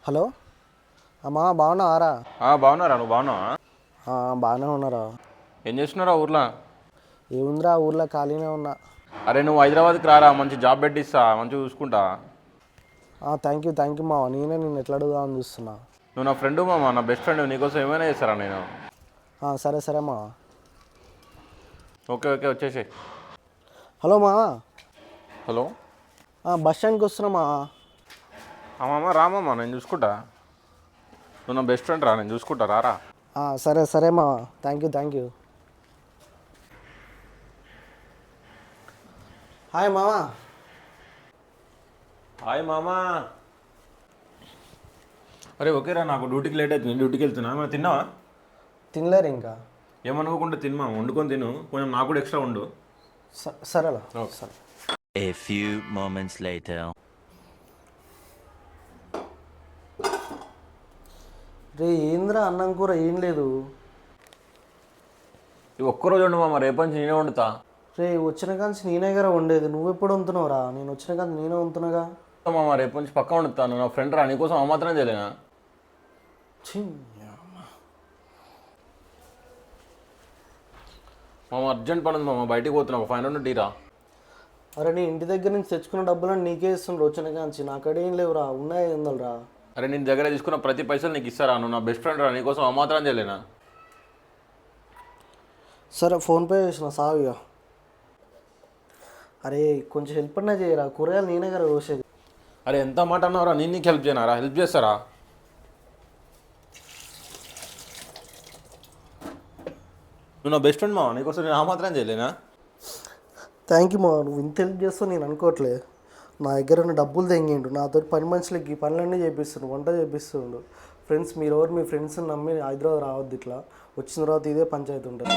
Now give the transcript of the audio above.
Hello అమ్మా బాగున్నావారా? బాగున్నారా? నువ్వు బాగున్నావా? బాగానే ఉన్నారా? ఏం చేస్తున్నారా ఊర్లో? ఏముందిరా ఊర్లో ఖాళీనే ఉన్నా. అరే నువ్వు హైదరాబాద్కి రారా, మంచి జాబ్ పెట్టిస్తా, మంచిగా చూసుకుంటా. థ్యాంక్ యూ మావ, నేనే నిన్ను ఎట్లా అడుగుదామని చూస్తున్నా. నువ్వు నా ఫ్రెండ్ మామ, నా బెస్ట్ ఫ్రెండ్, నీకోసం ఏమైనా చేస్తారా నేను. సరే సరే మావ. ఓకే ఓకే వచ్చేసి. హలో మావ. హలో. బస్ స్టాండ్కి వస్తున్నా మావ. మామ రామమ్మ, నేను చూసుకుంటా. నువ్వు నా బెస్ట్ ఫ్రెండ్ రా, నేను చూసుకుంటా, రారా. సరే సరే మావ, థ్యాంక్ యూ. హాయ్ మావా. హాయ్ మామా. అరే ఓకేరా, నాకు డ్యూటీకి లేట్ అవుతుంది, డ్యూటీకి వెళ్తున్నా. మనం తిన్నావా? తినలేరు ఇంకా. ఏమనుకోకుండా తిన్నా, వండుకొని తిను, కొంచెం నాకు కూడా ఎక్స్ట్రా ఉండు. సరేలా. సరే. A few moments later. రే ఏంద్రా అన్నం కూర ఏం లేదు. ఇవి ఒక్కరోజు వండు మామ, రేపటి నుంచి నేనే వండుతా. రే వచ్చిన కాంచి నేనే కదా వండేది, నువ్వు ఎప్పుడు వండుతున్నావురా? నేను వచ్చిన కాంచి నేనే వండుతున్నాగా. మామ రేపటి నుంచి పక్కా వండుతాను, నా ఫ్రెండ్ రా, నీకోసం ఆ మాత్రం చేయలేనా? మామ అర్జెంట్ పని ఉంది మామ, బయటికి పోతున్నావు, 500 టీరా. అరే నీ ఇంటి దగ్గర నుంచి తెచ్చుకున్న డబ్బులను నీకే ఇస్తుండ్రు వచ్చిన కాంచి, నాకడే ఏం లేవురా, ఉన్నాయి 500 రా. అరే నేను దగ్గర తీసుకున్న ప్రతి పైసలు నీకు ఇస్తారా? నువ్వు నా బెస్ట్ ఫ్రెండ్ రా, నీకోసం ఆ మాత్రం చేయలేనా? సరే ఫోన్పే చేసిన సావిగా. అరే కొంచెం హెల్ప్ అన్నా చేయరా, కూరగాయలు నేనే కదా కోసేది. అరే ఎంత మాట అన్నావురా, నేను నీకు హెల్ప్ చేయనారా? హెల్ప్ చేస్తారా? నువ్వు నా బెస్ట్ ఫ్రెండ్ మావా, నీకోసం నేను ఆ మాత్రం చేయలేనా? థ్యాంక్ యూ మా, నువ్వు ఇంత హెల్ప్ చేస్తావు నేను అనుకోవట్లే. నా దగ్గర ఉన్న డబ్బులు తెంగిండు, నాతో పని మనుషులకి పనులన్నీ చేపిస్తుండు, వంట చేపిస్తుండు. ఫ్రెండ్స్ మీరు ఎవరు మీ ఫ్రెండ్స్ని నమ్మి హైదరాబాద్ రావద్దు, ఇట్లా వచ్చిన తర్వాత ఇదే పంచాయతీ ఉంటుంది.